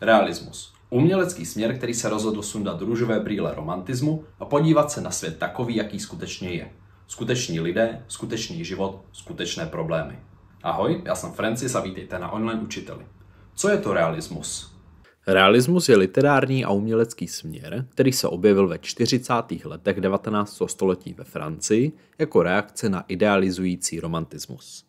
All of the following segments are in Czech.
Realismus. Umělecký směr, který se rozhodl sundat růžové brýle romantismu a podívat se na svět takový, jaký skutečně je. Skuteční lidé, skutečný život, skutečné problémy. Ahoj, já jsem Francis a vítejte na Online učiteli. Co je to realismus? Realismus je literární a umělecký směr, který se objevil ve 40. letech 19. století ve Francii jako reakce na idealizující romantismus.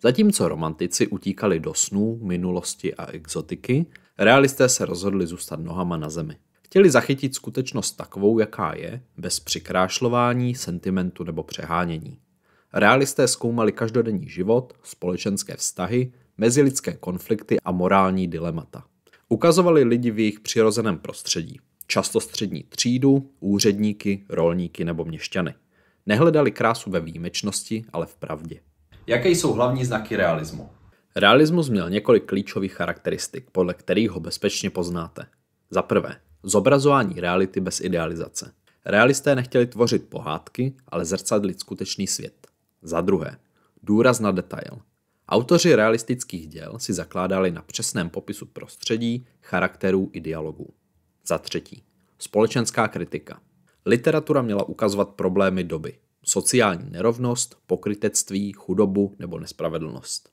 Zatímco romantici utíkali do snů, minulosti a exotiky, realisté se rozhodli zůstat nohama na zemi. Chtěli zachytit skutečnost takovou, jaká je, bez přikrášlování, sentimentu nebo přehánění. Realisté zkoumali každodenní život, společenské vztahy, mezilidské konflikty a morální dilemata. Ukazovali lidi v jejich přirozeném prostředí, často střední třídu, úředníky, rolníky nebo měšťany. Nehledali krásu ve výjimečnosti, ale v pravdě. Jaké jsou hlavní znaky realismu? Realismus měl několik klíčových charakteristik, podle kterých ho bezpečně poznáte. Za prvé, zobrazování reality bez idealizace. Realisté nechtěli tvořit pohádky, ale zrcadlit skutečný svět. Za druhé, důraz na detail. Autoři realistických děl si zakládali na přesném popisu prostředí, charakterů i dialogů. Za třetí, společenská kritika. Literatura měla ukazovat problémy doby. Sociální nerovnost, pokrytectví, chudobu nebo nespravedlnost.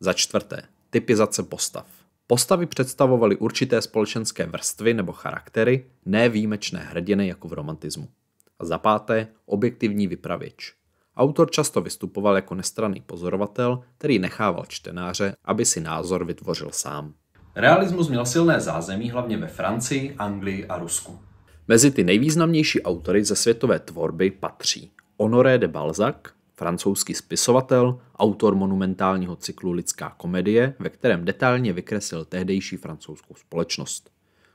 Za čtvrté, typizace postav. Postavy představovaly určité společenské vrstvy nebo charaktery, ne výjimečné hrdiny jako v romantismu. A za páté, objektivní vypravěč. Autor často vystupoval jako nestranný pozorovatel, který nechával čtenáře, aby si názor vytvořil sám. Realismus měl silné zázemí hlavně ve Francii, Anglii a Rusku. Mezi ty nejvýznamnější autory ze světové tvorby patří Honoré de Balzac, francouzský spisovatel, autor monumentálního cyklu Lidská komedie, ve kterém detailně vykreslil tehdejší francouzskou společnost.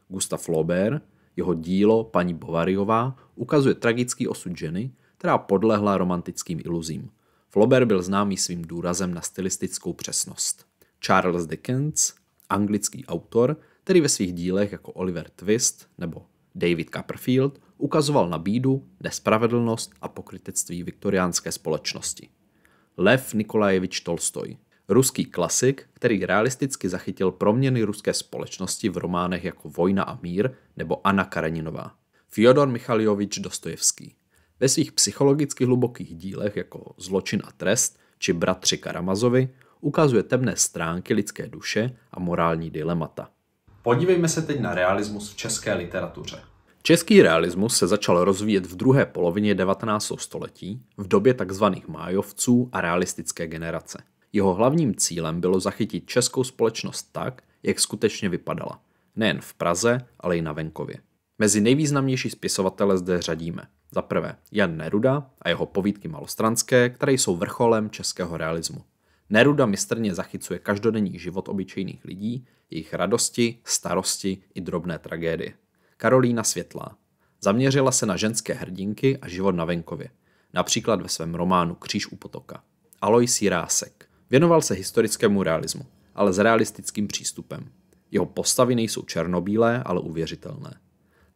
Gustave Flaubert, jeho dílo Paní Bovaryová, ukazuje tragický osud ženy, která podlehla romantickým iluzím. Flaubert byl známý svým důrazem na stylistickou přesnost. Charles Dickens, anglický autor, který ve svých dílech jako Oliver Twist nebo David Copperfield ukazoval na bídu, nespravedlnost a pokrytectví viktoriánské společnosti. Lev Nikolajevič Tolstoj, ruský klasik, který realisticky zachytil proměny ruské společnosti v románech jako Vojna a mír nebo Anna Kareninová. Fjodor Michaljovič Dostojevský. Ve svých psychologicky hlubokých dílech jako Zločin a trest či Bratři Karamazovi ukazuje temné stránky lidské duše a morální dilemata. Podívejme se teď na realismus v české literatuře. Český realismus se začal rozvíjet v druhé polovině 19. století v době tzv. Májovců a realistické generace. Jeho hlavním cílem bylo zachytit českou společnost tak, jak skutečně vypadala. Nejen v Praze, ale i na venkově. Mezi nejvýznamnější spisovatele zde řadíme za prvé Jan Neruda a jeho povídky malostranské, které jsou vrcholem českého realismu. Neruda mistrně zachycuje každodenní život obyčejných lidí, jejich radosti, starosti i drobné tragédie. Karolína Světlá. Zaměřila se na ženské hrdinky a život na venkově, například ve svém románu Kříž u potoka. Alois Jirásek. Věnoval se historickému realismu, ale s realistickým přístupem. Jeho postavy nejsou černobílé, ale uvěřitelné.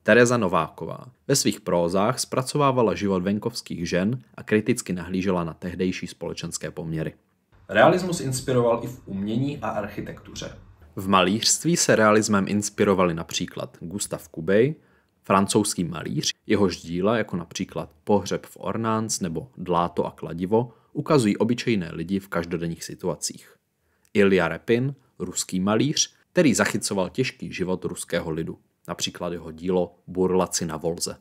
Tereza Nováková. Ve svých prózách zpracovávala život venkovských žen a kriticky nahlížela na tehdejší společenské poměry. Realismus inspiroval i v umění a architektuře. V malířství se realismem inspirovali například Gustave Courbet, francouzský malíř, jehož díla jako například Pohřeb v Ornans nebo Dláto a kladivo ukazují obyčejné lidi v každodenních situacích. Ilja Repin, ruský malíř, který zachycoval těžký život ruského lidu, například jeho dílo Burlaci na Volze.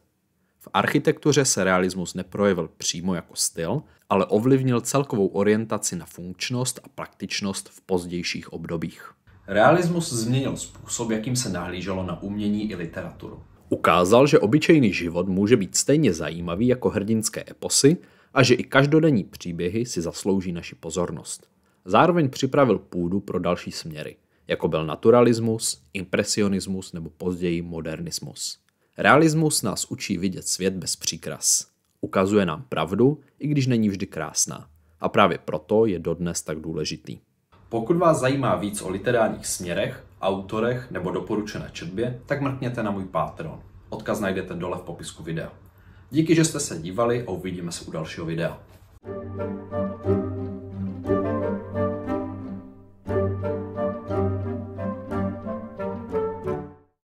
V architektuře se realismus neprojevil přímo jako styl, ale ovlivnil celkovou orientaci na funkčnost a praktičnost v pozdějších obdobích. Realismus změnil způsob, jakým se nahlíželo na umění i literaturu. Ukázal, že obyčejný život může být stejně zajímavý jako hrdinské eposy a že i každodenní příběhy si zaslouží naši pozornost. Zároveň připravil půdu pro další směry, jako byl naturalismus, impresionismus nebo později modernismus. Realismus nás učí vidět svět bez příkras. Ukazuje nám pravdu, i když není vždy krásná. A právě proto je dodnes tak důležitý. Pokud vás zajímá víc o literárních směrech, autorech nebo doporučené četbě, tak mrkněte na můj Patreon. Odkaz najdete dole v popisku videa. Díky, že jste se dívali a uvidíme se u dalšího videa.